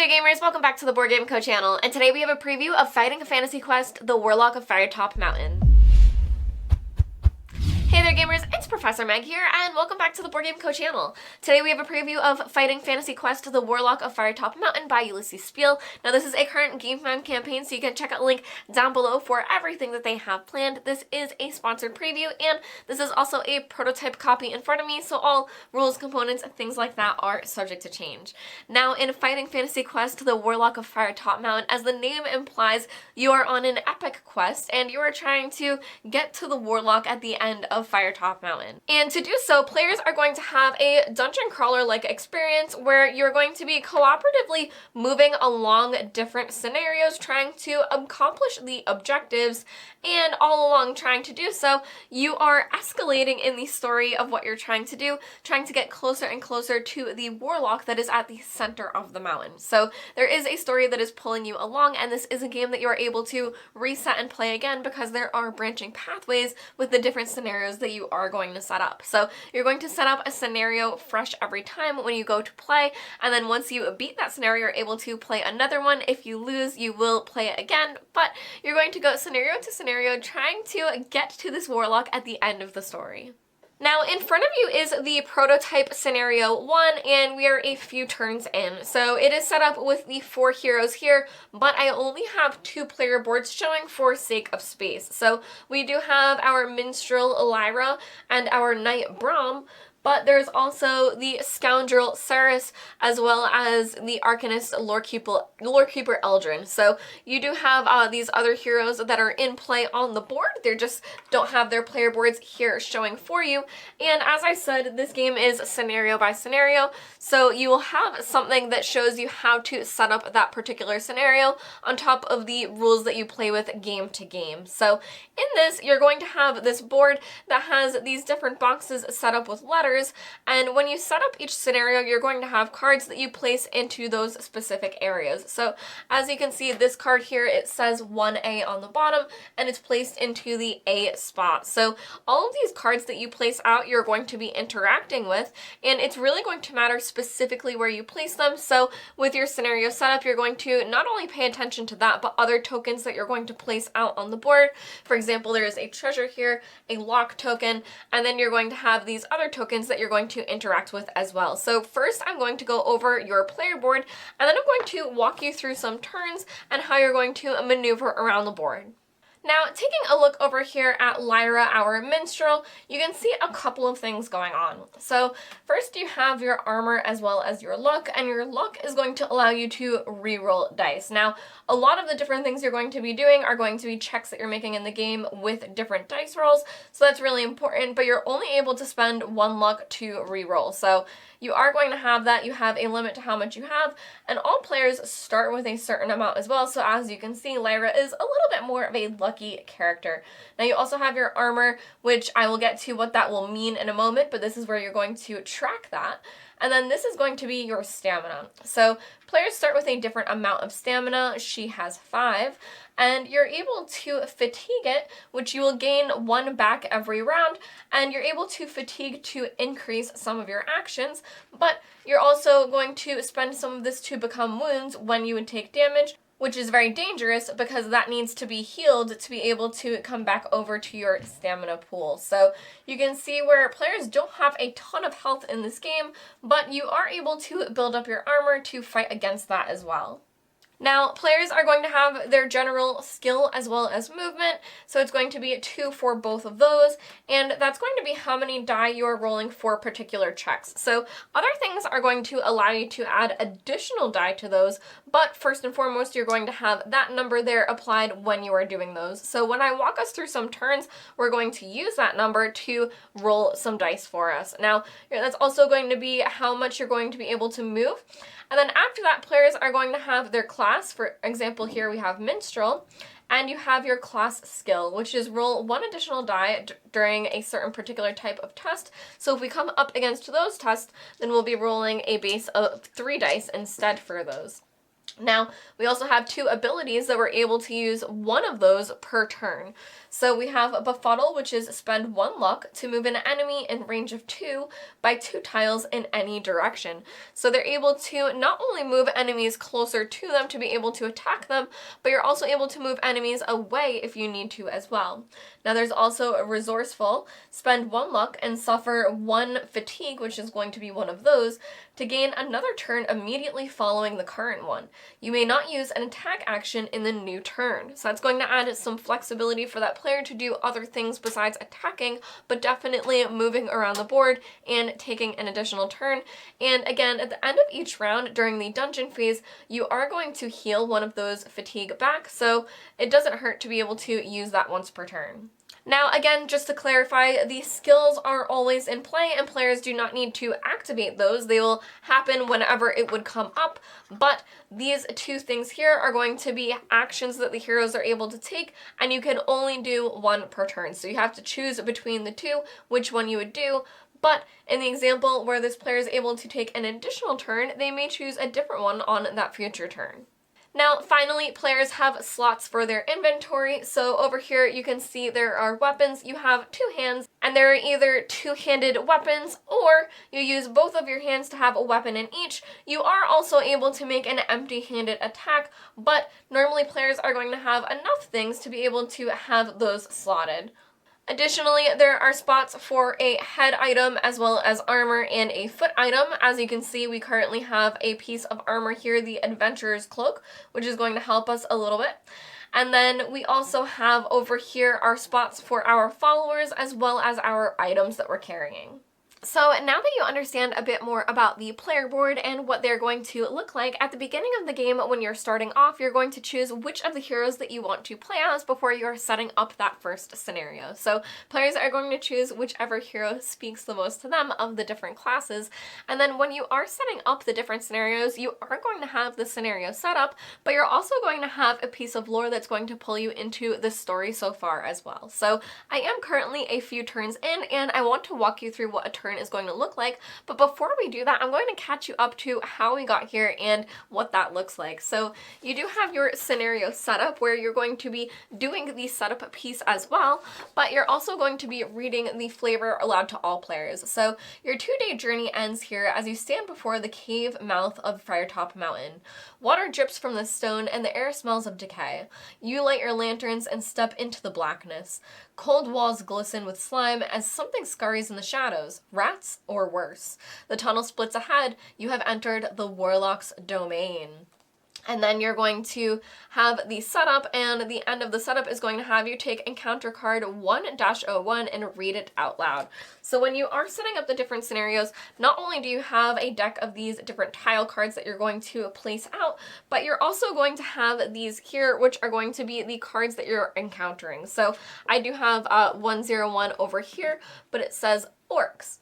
there gamers, welcome back to the Board Game Co channel, and today we have a preview of Fighting Fantasy Quest, the Warlock of Firetop Mountain. Hey there gamers, it's Professor Meg here, and welcome back to the Board Game Co channel. Today we have a preview of Fighting Fantasy Quest, the Warlock of Firetop Mountain by Ulysses Spiel. Now this is a current Game Fan campaign, so you can check out the link down below for everything that they have planned. This is a sponsored preview, and this is also a prototype copy in front of me, so all rules, components, and things like that are subject to change. Now in Fighting Fantasy Quest, the Warlock of Firetop Mountain, as the name implies, you are on an epic quest, and you are trying to get to the Warlock at the end of Firetop Mountain. And to do so, players are going to have a dungeon crawler-like experience where you're going to be cooperatively moving along different scenarios, trying to accomplish the objectives, and all along trying to do so, you are escalating in the story of what you're trying to do, trying to get closer and closer to the Warlock that is at the center of the mountain. So there is a story that is pulling you along, and this is a game that you're able to reset and play again because there are branching pathways with the different scenarios that you are going to set up. So you're going to set up a scenario fresh every time when you go to play, and then once you beat that scenario, you're able to play another one. If you lose, you will play it again, but you're going to go scenario to scenario trying to get to this Warlock at the end of the story. Now, in front of you is the prototype scenario 1, and we are a few turns in. So it is set up with the 4 heroes here, but I only have 2 player boards showing for sake of space. So we do have our minstrel Lyra and our knight Brahm, but there's also the scoundrel Ceres, as well as the arcanist Lorekeeper Eldrin. So you do have these other heroes that are in play on the board. They just don't have their player boards here showing for you. And as I said, this game is scenario by scenario, so you will have something that shows you how to set up that particular scenario on top of the rules that you play with game to game. So in this, you're going to have this board that has these different boxes set up with letters, and when you set up each scenario, you're going to have cards that you place into those specific areas. So as you can see, this card here, it says 1A on the bottom, and it's placed into the A spot. So all of these cards that you place out, you're going to be interacting with, and it's really going to matter specifically where you place them. So with your scenario setup, you're going to not only pay attention to that, but other tokens that you're going to place out on the board. For example, there's a treasure here, a lock token, and then you're going to have these other tokens that you're going to interact with as well. So first I'm going to go over your player board, and then I'm going to walk you through some turns and how you're going to maneuver around the board. Now, taking a look over here at Lyra, our minstrel, you can see a couple of things going on. So first you have your armor as well as your luck, and your luck is going to allow you to re-roll dice. Now, a lot of the different things you're going to be doing are going to be checks that you're making in the game with different dice rolls, so that's really important, but you're only able to spend 1 luck to re-roll. So you are going to have that. You have a limit to how much you have, and all players start with a certain amount as well. So as you can see, Lyra is a little bit more of a lucky character. Now you also have your armor, which I will get to what that will mean in a moment, but this is where you're going to track that. And then this is going to be your stamina. So players start with a different amount of stamina. She has 5, and you're able to fatigue it, which you will gain 1 back every round, and you're able to fatigue to increase some of your actions, but you're also going to spend some of this to become wounds when you would take damage, which is very dangerous because that needs to be healed to be able to come back over to your stamina pool. So you can see where players don't have a ton of health in this game, but you are able to build up your armor to fight against that as well. Now, players are going to have their general skill as well as movement, so it's going to be a 2 for both of those, and that's going to be how many die you are rolling for particular checks. So other things are going to allow you to add additional die to those, but first and foremost, you're going to have that number there applied when you are doing those. So when I walk us through some turns, we're going to use that number to roll some dice for us. Now, that's also going to be how much you're going to be able to move. And then after that, players are going to have their class. For example, here we have Minstrel, and you have your class skill, which is roll 1 additional die during a certain particular type of test. So if we come up against those tests, then we'll be rolling a base of 3 dice instead for those. Now, we also have 2 abilities that we're able to use one of those per turn. So we have Befuddle, which is spend 1 luck to move an enemy in range of 2 by 2 tiles in any direction. So they're able to not only move enemies closer to them to be able to attack them, but you're also able to move enemies away if you need to as well. Now there's also a Resourceful, spend 1 luck and suffer 1 fatigue, which is going to be one of those, to gain another turn immediately following the current one. You may not use an attack action in the new turn. So that's going to add some flexibility for that player to do other things besides attacking, but definitely moving around the board and taking an additional turn. And again, at the end of each round during the dungeon phase, you are going to heal one of those fatigue back, so it doesn't hurt to be able to use that once per turn. Now, again, just to clarify, the skills are always in play and players do not need to activate those. They will happen whenever it would come up, but these 2 things here are going to be actions that the heroes are able to take, and you can only do 1 per turn. So you have to choose between the 2 which one you would do. But in the example where this player is able to take an additional turn, they may choose a different one on that future turn. Now, finally, players have slots for their inventory. So over here, you can see there are weapons. You have 2 hands, and there are either 2-handed weapons, or you use both of your hands to have a weapon in each. You are also able to make an empty-handed attack, but normally players are going to have enough things to be able to have those slotted. Additionally, there are spots for a head item as well as armor and a foot item. As you can see, we currently have a piece of armor here, the Adventurer's Cloak, which is going to help us a little bit. And then we also have over here our spots for our followers as well as our items that we're carrying. So now that you understand a bit more about the player board and what they're going to look like, at the beginning of the game when you're starting off, you're going to choose which of the heroes that you want to play as before you're setting up that first scenario. So players are going to choose whichever hero speaks the most to them of the different classes, and then when you are setting up the different scenarios, you are going to have the scenario set up, but you're also going to have a piece of lore that's going to pull you into the story so far as well. So I am currently a few turns in, and I want to walk you through what a turn is going to look like, but before we do that, I'm going to catch you up to how we got here and what that looks like. So you do have your scenario setup where you're going to be doing the setup piece as well, but you're also going to be reading the flavor aloud to all players. So your 2-day journey ends here as you stand before the cave mouth of Firetop Mountain. Water drips from the stone and the air smells of decay. You light your lanterns and step into the blackness. Cold walls glisten with slime as something scurries in the shadows. Rats or worse. The tunnel splits ahead. You have entered the Warlock's domain. And then you're going to have the setup, and the end of the setup is going to have you take encounter card 1-01 and read it out loud. So when you are setting up the different scenarios, not only do you have a deck of these different tile cards that you're going to place out, but you're also going to have these here, which are going to be the cards that you're encountering. So I do have 101 over here, but it says Orcs.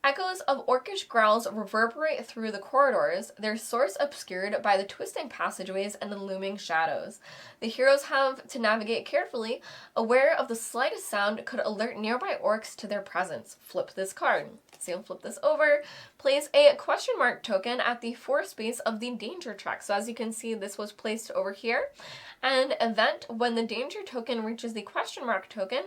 Echoes of orcish growls reverberate through the corridors, their source obscured by the twisting passageways and the looming shadows. The heroes have to navigate carefully, aware of the slightest sound could alert nearby orcs to their presence. Flip this card. So you'll flip this over, place a question mark token at the 4 space of the danger track. So as you can see, this was placed over here. And event, when the danger token reaches the question mark token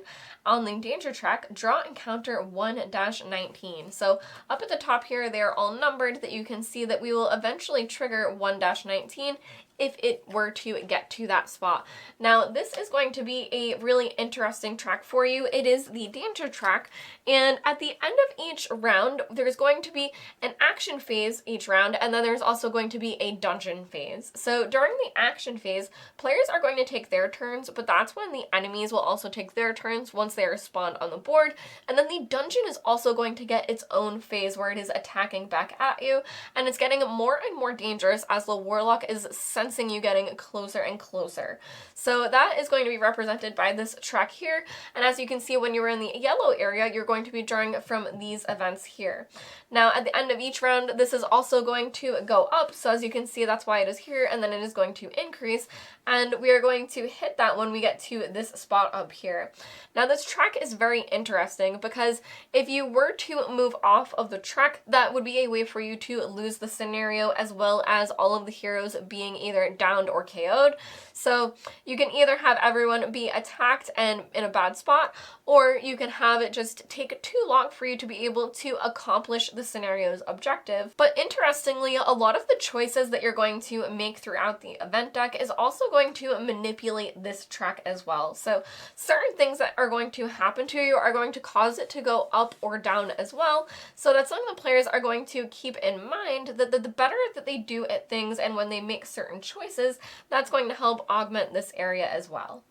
on the danger track, draw encounter 1-19. So up at the top here, they are all numbered that you can see that we will eventually trigger 1-19 if it were to get to that spot. Now, this is going to be a really interesting track for you. It is the danger track, and at the end of each round, there's going to be an action phase each round, and then there's also going to be a dungeon phase. So during the action phase, players are going to take their turns, but that's when the enemies will also take their turns once they are spawned on the board, and then the dungeon is also going to get its own phase where it is attacking back at you, and it's getting more and more dangerous as the Warlock is sensing you getting closer and closer. So that is going to be represented by this track here, and as you can see, when you're in the yellow area, you're going to be drawing from these events here. Now at the end of each round, this is also going to go up, so as you can see, that's why it is here, and then it is going to increase, and we are going to hit that when we get to this spot up here. Now this track is very interesting because if you were to move off of the trek, that would be a way for you to lose the scenario, as well as all of the heroes being either downed or KO'd. So you can either have everyone be attacked and in a bad spot, or you can have it just take too long for you to be able to accomplish the scenario's objective. But interestingly, a lot of the choices that you're going to make throughout the event deck is also going to manipulate this trek as well. So certain things that are going to happen to you are going to cause it to go up or down as well. So that's something that players are going to keep in mind, that the better that they do at things and when they make certain choices, that's going to help augment this area as well.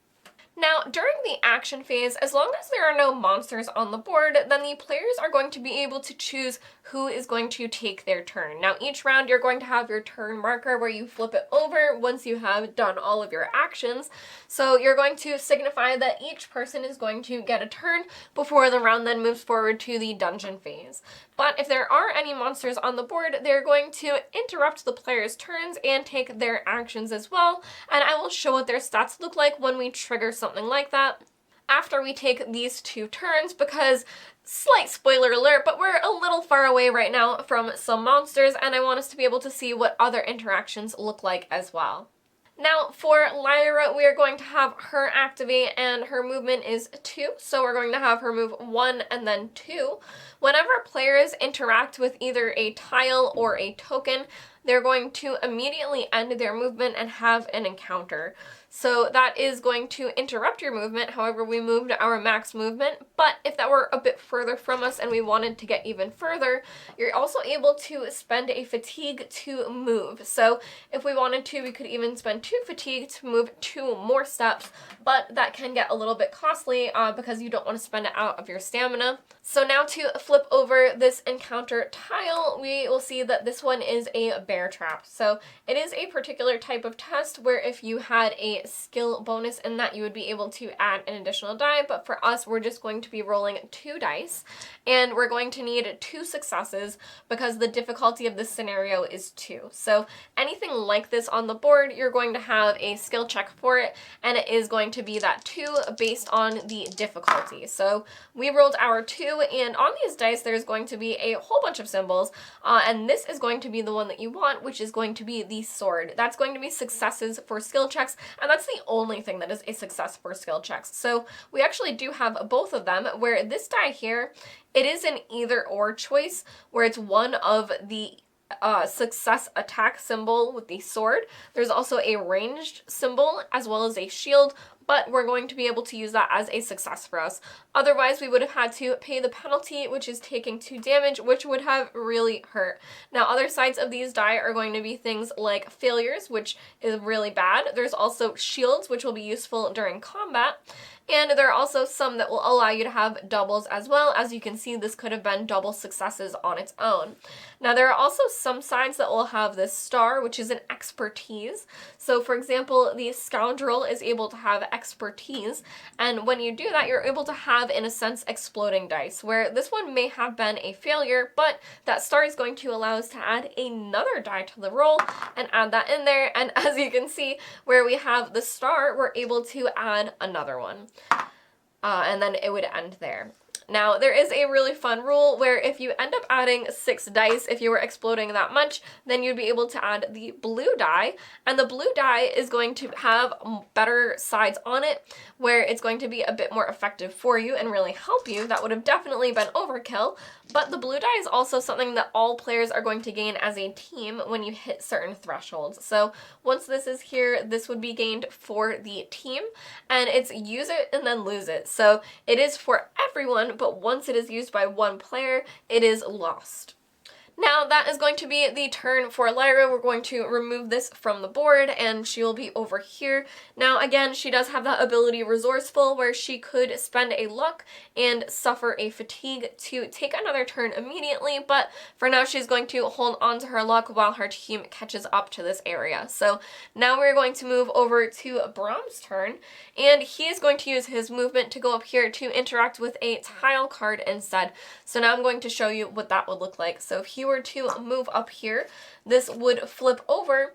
Now, during the action phase, as long as there are no monsters on the board, then the players are going to be able to choose who is going to take their turn. Now, each round you're going to have your turn marker where you flip it over once you have done all of your actions. So you're going to signify that each person is going to get a turn before the round then moves forward to the dungeon phase. But if there are any monsters on the board, they're going to interrupt the players' turns and take their actions as well, and I will show what their stats look like when we trigger something like that after we take these 2 turns, because slight spoiler alert, but we're a little far away right now from some monsters, and I want us to be able to see what other interactions look like as well. Now, for Lyra, we are going to have her activate, and her movement is 2, so we're going to have her move 1 and then 2. Whenever players interact with either a tile or a token, they're going to immediately end their movement and have an encounter. So that is going to interrupt your movement. However, we moved our max movement, but if that were a bit further from us and we wanted to get even further, you're also able to spend a fatigue to move. So if we wanted to, we could even spend 2 fatigue to move 2 more steps, but that can get a little bit costly because you don't want to spend it out of your stamina. So now to flip over this encounter tile, we will see that this one is a bear trap. So it is a particular type of test where if you had a skill bonus in that, you would be able to add an additional die, but for us, we're just going to be rolling 2 dice, and we're going to need 2 successes because the difficulty of this scenario is 2. So anything like this on the board, you're going to have a skill check for it, and it is going to be that 2 based on the difficulty. So we rolled our 2, and on these dice, there's going to be a whole bunch of symbols, and this is going to be the one that you want, which is going to be the sword. That's going to be successes for skill checks, and that's the only thing that is a success for skill checks. So we actually do have both of them, where this die here, it is an either or choice, where it's one of the success attack symbol with the sword. There's also a ranged symbol as well as a shield, but we're going to be able to use that as a success for us. Otherwise, we would have had to pay the penalty, which is taking 2 damage, which would have really hurt. Now, other sides of these die are going to be things like failures, which is really bad. There's also shields, which will be useful during combat. And there are also some that will allow you to have doubles as well. As you can see, this could have been double successes on its own. Now, there are also some sides that will have this star, which is an expertise. So, for example, the scoundrel is able to have expertise, and when you do that, you're able to have, in a sense, exploding dice, where this one may have been a failure, but that star is going to allow us to add another die to the roll and add that in there, and as you can see, where we have the star, we're able to add another one. And then it would end there. Now, there is a really fun rule where if you end up adding 6 dice, if you were exploding that much, then you'd be able to add the blue die, and the blue die is going to have better sides on it, where it's going to be a bit more effective for you and really help you. That would have definitely been overkill, but the blue die is also something that all players are going to gain as a team when you hit certain thresholds. So once this is here, this would be gained for the team, and it's use it and then lose it. So it is for everyone, but once it is used by one player, it is lost. Now that is going to be the turn for Lyra. We're going to remove this from the board and she will be over here. Now again, she does have that ability Resourceful where she could spend a luck and suffer a fatigue to take another turn immediately, but for now she's going to hold on to her luck while her team catches up to this area. So now we're going to move over to Brahm's turn, and he is going to use his movement to go up here to interact with a tile card instead. So now I'm going to show you what that would look like. So if he were to move up here, this would flip over,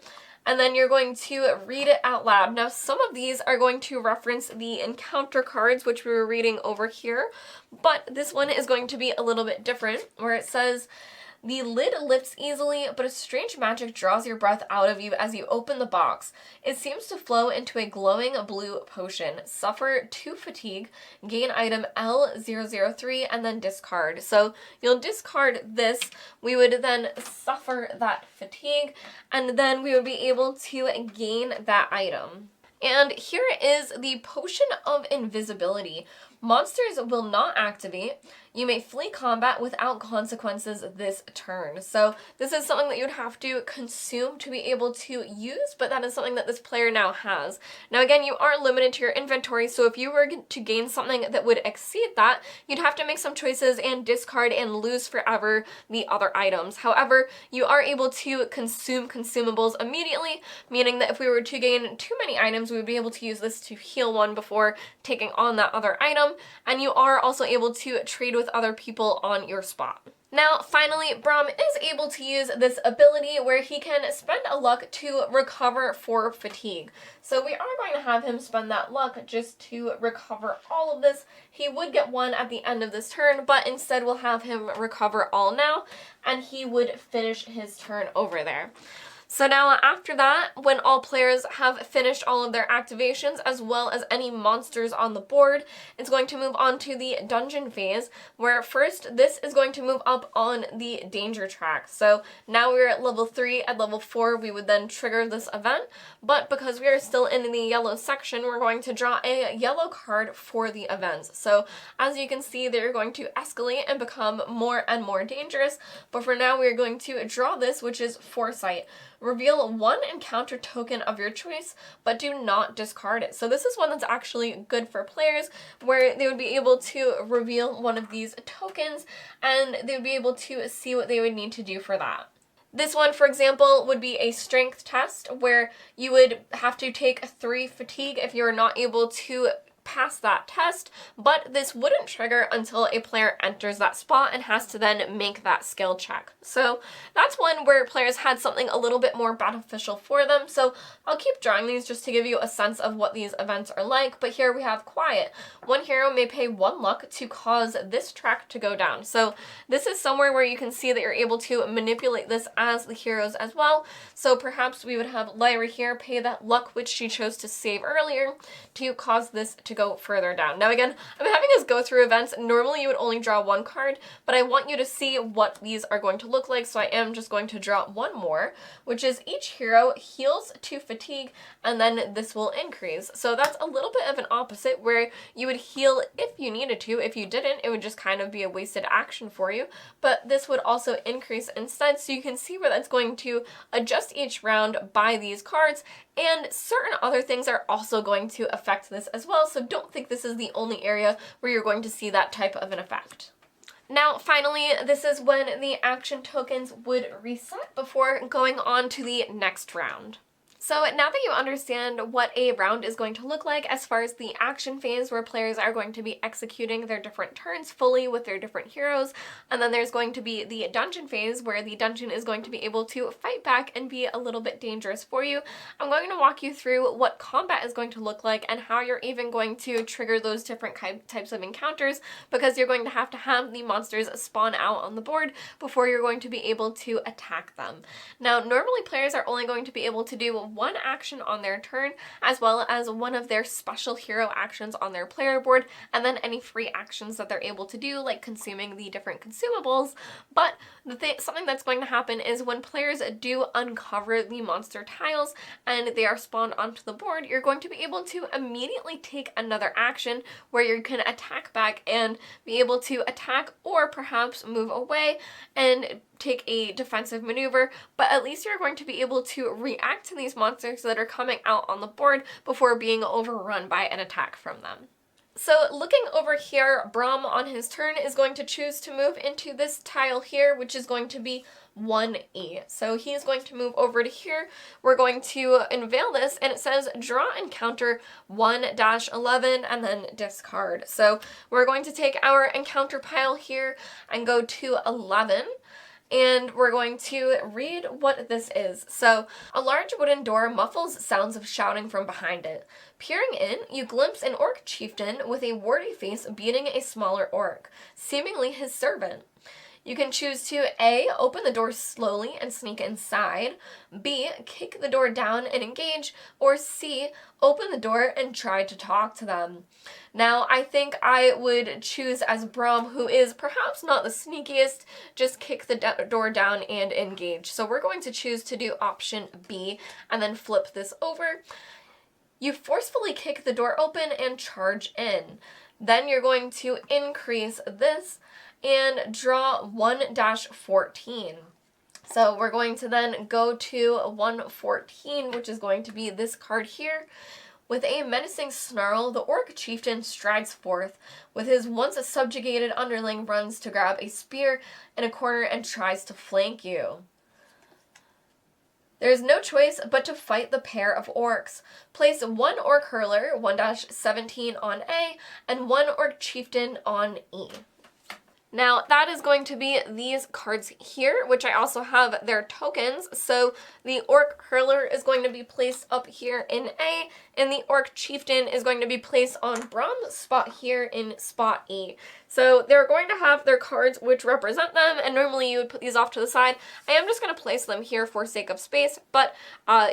and then you're going to read it out loud. Now, some of these are going to reference the encounter cards, which we were reading over here, but this one is going to be a little bit different, where it says, the lid lifts easily, but a strange magic draws your breath out of you as you open the box. It seems to flow into a glowing blue potion. Suffer 2 fatigue, gain item L003, and then discard. So you'll discard this, we would then suffer that fatigue, and then we would be able to gain that item. And here is the Potion of Invisibility. Monsters will not activate. You may flee combat without consequences this turn. So this is something that you'd have to consume to be able to use, but that is something that this player now has. Now again, you are limited to your inventory, so if you were to gain something that would exceed that, you'd have to make some choices and discard and lose forever the other items. However, you are able to consume consumables immediately, meaning that if we were to gain too many items, we would be able to use this to heal one before taking on that other item, and you are also able to trade with other people on your spot. Now, finally, Brom is able to use this ability where he can spend a luck to recover for fatigue. So we are going to have him spend that luck just to recover all of this. He would get 1 at the end of this turn, but instead we'll have him recover all now, and he would finish his turn over there. So now after that, when all players have finished all of their activations as well as any monsters on the board, it's going to move on to the dungeon phase, where first this is going to move up on the danger track. So now we're at level 3, at level 4 we would then trigger this event, but because we are still in the yellow section, we're going to draw a yellow card for the events. So as you can see, they're going to escalate and become more and more dangerous, but for now we're going to draw this, which is Foresight. Reveal 1 encounter token of your choice, but do not discard it. So this is one that's actually good for players, where they would be able to reveal one of these tokens, and they would be able to see what they would need to do for that. This one, for example, would be a strength test, where you would have to take 3 fatigue if you're not able to pass that test, but this wouldn't trigger until a player enters that spot and has to then make that skill check. So that's one where players had something a little bit more beneficial for them. So I'll keep drawing these just to give you a sense of what these events are like, but here we have Quiet. One hero may pay 1 luck to cause this track to go down. So this is somewhere where you can see that you're able to manipulate this as the heroes as well. So perhaps we would have Lyra here pay that luck which she chose to save earlier to cause this to go further down. Now again, I'm having us go through events. Normally you would only draw 1 card, but I want you to see what these are going to look like, so I am just going to draw 1 more, which is each hero heals 2 fatigue, and then this will increase. So that's a little bit of an opposite, where you would heal if you needed to. If you didn't, it would just kind of be a wasted action for you, but this would also increase instead, so you can see where that's going to adjust each round by these cards, and certain other things are also going to affect this as well, so don't think this is the only area where you're going to see that type of an effect. Now, finally, this is when the action tokens would reset before going on to the next round. So now that you understand what a round is going to look like as far as the action phase, where players are going to be executing their different turns fully with their different heroes, and then there's going to be the dungeon phase, where the dungeon is going to be able to fight back and be a little bit dangerous for you, I'm going to walk you through what combat is going to look like and how you're even going to trigger those different types of encounters, because you're going to have the monsters spawn out on the board before you're going to be able to attack them. Now, normally players are only going to be able to do 1 action on their turn, as well as one of their special hero actions on their player board, and then any free actions that they're able to do, like consuming the different consumables. But something that's going to happen is when players do uncover the monster tiles and they are spawned onto the board, you're going to be able to immediately take another action where you can attack back and be able to attack, or perhaps move away and take a defensive maneuver, but at least you're going to be able to react to these monsters that are coming out on the board before being overrun by an attack from them. So looking over here, Brom on his turn is going to choose to move into this tile here, which is going to be 1E. So he's going to move over to here. We're going to unveil this, and it says draw encounter 1-11 and then discard. So we're going to take our encounter pile here and go to 11. and we're going to read what this is. So, a large wooden door muffles sounds of shouting from behind it. Peering in, you glimpse an orc chieftain with a warty face beating a smaller orc, seemingly his servant. You can choose to A, open the door slowly and sneak inside, B, kick the door down and engage, or C, open the door and try to talk to them. Now, I think I would choose as Brom, who is perhaps not the sneakiest, just kick the door down and engage. So we're going to choose to do option B and then flip this over. You forcefully kick the door open and charge in. Then you're going to increase this and draw 1-14. So we're going to then go to 114, which is going to be this card here. With a menacing snarl, the orc chieftain strides forth. With his once subjugated underling runs to grab a spear in a corner and tries to flank you. There is no choice but to fight the pair of orcs. Place one orc hurler, 1-17 on A, and one orc chieftain on E. Now, that is going to be these cards here, which I also have their tokens. So the Orc Hurler is going to be placed up here in A, and the Orc Chieftain is going to be placed on Brom's spot here in spot E. So they're going to have their cards which represent them, and normally you would put these off to the side. I am just going to place them here for sake of space, but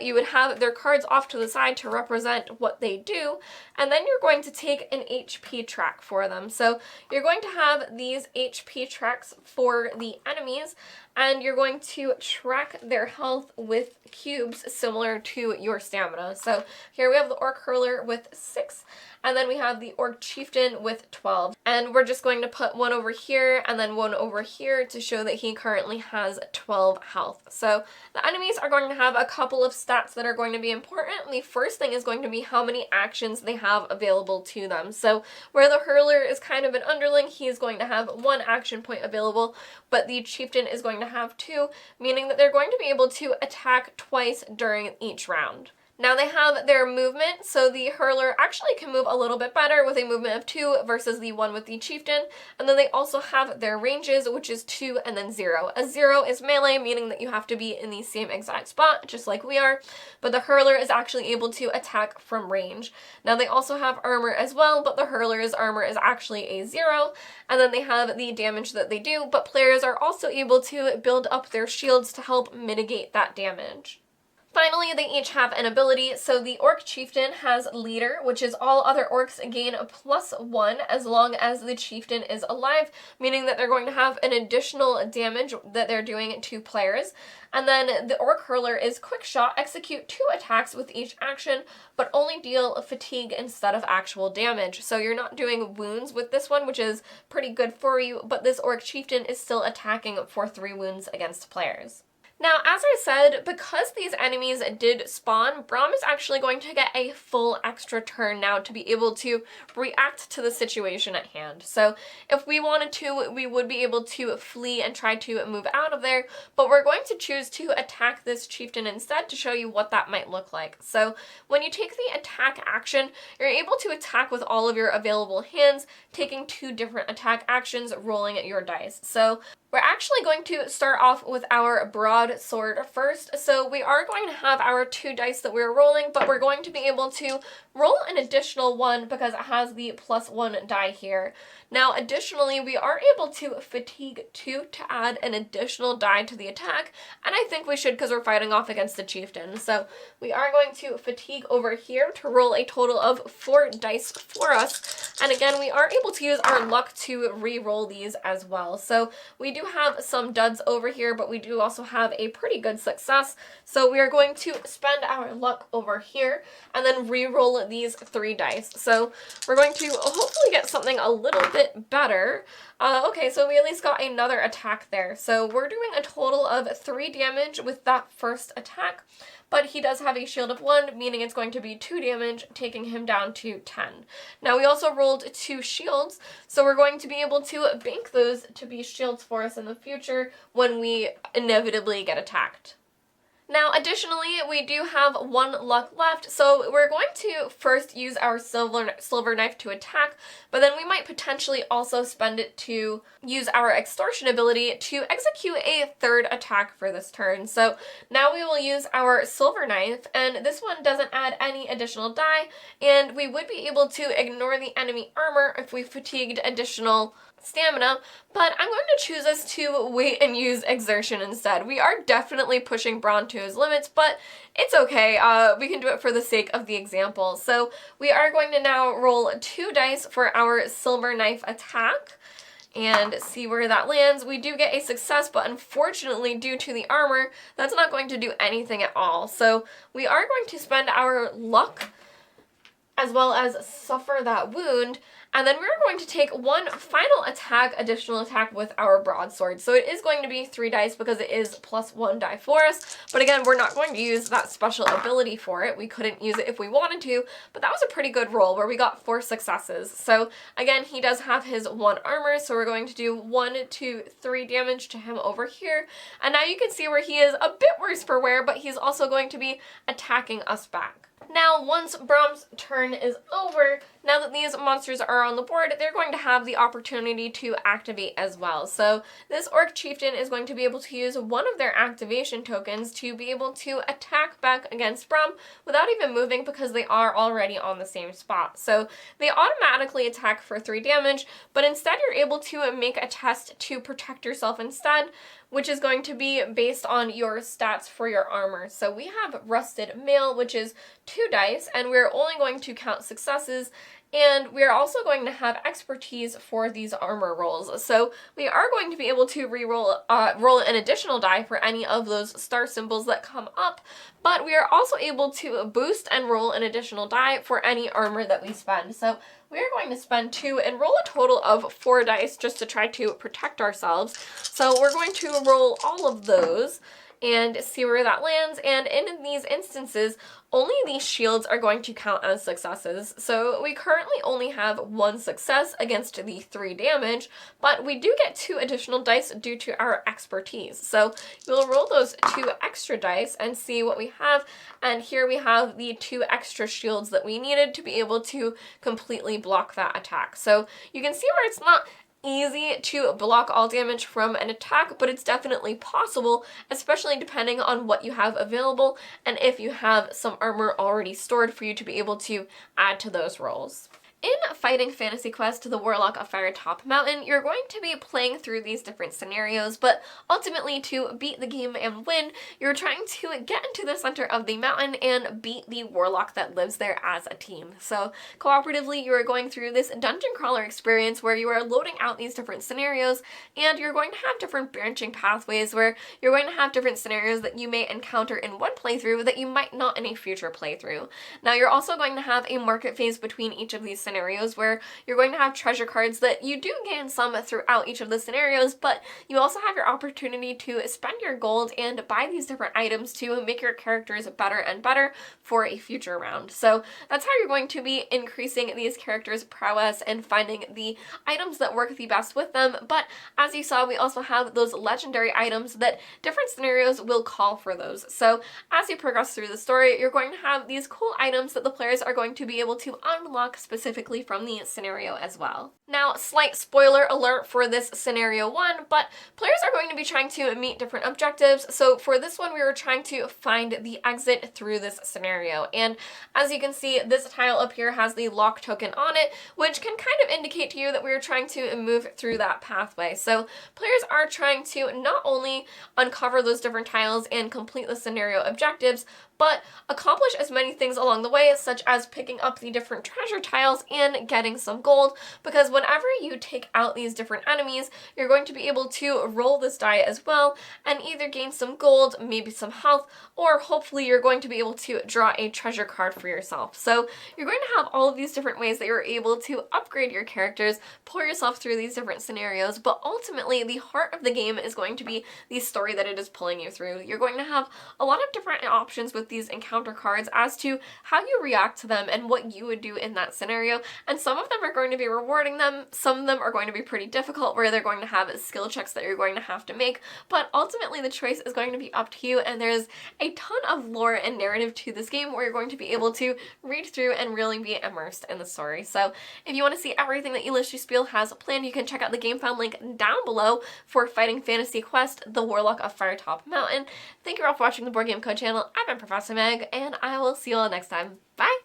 you would have their cards off to the side to represent what they do, and then you're going to take an HP track for them. So you're going to have these HP tracks for the enemies, and you're going to track their health with cubes similar to your stamina. So here we have the Orc Hurler with 6, and then we have the Orc Chieftain with 12. And we're just going to put one over here and then one over here to show that he currently has 12 health. So the enemies are going to have a couple of stats that are going to be important. The first thing is going to be how many actions they have available to them. So where the Hurler is kind of an underling, he's going to have 1 action point available, but the Chieftain is going to have 2, meaning that they're going to be able to attack twice during each round. Now they have their movement, so the Hurler actually can move a little bit better with a movement of 2 versus the one with the Chieftain, and then they also have their ranges, which is 2 and then 0. A 0 is melee, meaning that you have to be in the same exact spot, just like we are, but the Hurler is actually able to attack from range. Now they also have armor as well, but the Hurler's armor is actually a 0, and then they have the damage that they do, but players are also able to build up their shields to help mitigate that damage. Finally, they each have an ability. So the Orc Chieftain has Leader, which is all other orcs gain a +1 as long as the Chieftain is alive, meaning that they're going to have an additional damage that they're doing to players. And then the Orc Hurler is Quick Shot, execute 2 attacks with each action, but only deal fatigue instead of actual damage. So you're not doing wounds with this one, which is pretty good for you, but this Orc Chieftain is still attacking for 3 wounds against players. Now, as I said, because these enemies did spawn, Brom is actually going to get a full extra turn now to be able to react to the situation at hand. So if we wanted to, we would be able to flee and try to move out of there, but we're going to choose to attack this chieftain instead to show you what that might look like. So when you take the attack action, you're able to attack with all of your available hands, taking 2 different attack actions, rolling your dice. So we're actually going to start off with our broadsword first. So we are going to have our 2 dice that we're rolling, but we're going to be able to roll an additional 1 because it has the +1 die here. Now, additionally, we are able to fatigue 2 to add an additional die to the attack, and I think we should because we're fighting off against the chieftain. So we are going to fatigue over here to roll a total of 4 dice for us, and again, we are able to use our luck to re-roll these as well. So we do have some duds over here, but we do also have a pretty good success. So we are going to spend our luck over here and then re-roll these 3 dice. So we're going to hopefully get something a little bit better. Okay, so we at least got another attack there. So we're doing a total of 3 damage with that first attack, but he does have a shield of 1, meaning it's going to be 2 damage, taking him down to 10. Now we also rolled 2 shields, so we're going to be able to bank those to be shields for us in the future when we inevitably get attacked. Now, additionally, we do have 1 luck left, so we're going to first use our silver knife to attack, but then we might potentially also spend it to use our extortion ability to execute a 3rd attack for this turn. So now we will use our silver knife, and this one doesn't add any additional die, and we would be able to ignore the enemy armor if we fatigued additional stamina, but I'm going to choose us to wait and use exertion instead. We are definitely pushing Braun to his limits, but it's okay. We can do it for the sake of the example. So we are going to now roll 2 dice for our silver knife attack and see where that lands. We do get a success, but unfortunately, due to the armor, that's not going to do anything at all. So we are going to spend our luck as well as suffer that wound, and then we're going to take 1 final additional attack with our broadsword. So it is going to be 3 dice because it is +1 die for us, but again, we're not going to use that special ability for it. We couldn't use it if we wanted to, but that was a pretty good roll where we got 4 successes. So again, he does have his 1 armor, so we're going to do 1, 2, 3 damage to him over here, and now you can see where he is a bit worse for wear, but he's also going to be attacking us back. Now, once Brom's turn is over, now that these monsters are on the board, they're going to have the opportunity to activate as well. So this Orc Chieftain is going to be able to use one of their activation tokens to be able to attack back against Brom without even moving because they are already on the same spot. So they automatically attack for 3 damage, but instead you're able to make a test to protect yourself instead, which is going to be based on your stats for your armor. So we have Rusted Mail, which is 2 dice, and we're only going to count successes, and we're also going to have expertise for these armor rolls. So we are going to be able to roll an additional die for any of those star symbols that come up, but we are also able to boost and roll an additional die for any armor that we spend. So we are going to spend 2 and roll a total of 4 dice just to try to protect ourselves. So we're going to roll all of those and see where that lands, and in these instances, only these shields are going to count as successes. So we currently only have 1 success against the 3 damage, but we do get 2 additional dice due to our expertise. So we'll roll those 2 extra dice and see what we have, and here we have the 2 extra shields that we needed to be able to completely block that attack. So you can see where it's not easy to block all damage from an attack, but it's definitely possible, especially depending on what you have available and if you have some armor already stored for you to be able to add to those rolls. In Fighting Fantasy Quest, the Warlock of Firetop Mountain, you're going to be playing through these different scenarios, but ultimately to beat the game and win, you're trying to get into the center of the mountain and beat the warlock that lives there as a team. So cooperatively, you are going through this dungeon crawler experience where you are loading out these different scenarios, and you're going to have different branching pathways where you're going to have different scenarios that you may encounter in one playthrough that you might not in a future playthrough. Now, you're also going to have a market phase between each of these scenarios where you're going to have treasure cards that you do gain some throughout each of the scenarios, but you also have your opportunity to spend your gold and buy these different items to make your characters better and better for a future round. So that's how you're going to be increasing these characters' prowess and finding the items that work the best with them. But as you saw, we also have those legendary items that different scenarios will call for those. So as you progress through the story, you're going to have these cool items that the players are going to be able to unlock specifically from the scenario as well. Now, slight spoiler alert for this scenario 1, but players are going to be trying to meet different objectives. So for this one, we were trying to find the exit through this scenario. And as you can see, this tile up here has the lock token on it, which can kind of indicate to you that we were trying to move through that pathway. So players are trying to not only uncover those different tiles and complete the scenario objectives, but accomplish as many things along the way, such as picking up the different treasure tiles and getting some gold, because whenever you take out these different enemies, you're going to be able to roll this die as well and either gain some gold, maybe some health, or hopefully you're going to be able to draw a treasure card for yourself. So you're going to have all of these different ways that you're able to upgrade your characters, pull yourself through these different scenarios, but ultimately the heart of the game is going to be the story that it is pulling you through. You're going to have a lot of different options with with these encounter cards as to how you react to them and what you would do in that scenario. And some of them are going to be rewarding them, some of them are going to be pretty difficult where they're going to have skill checks that you're going to have to make, but ultimately the choice is going to be up to you, and there's a ton of lore and narrative to this game where you're going to be able to read through and really be immersed in the story. So if you want to see everything that Ulysses Spiel has planned, you can check out the game found link down below for Fighting Fantasy Quest, the Warlock of Firetop Mountain. Thank you all for watching the Board Game Code channel. I've been Professor Meg, and I will see you all next time. Bye!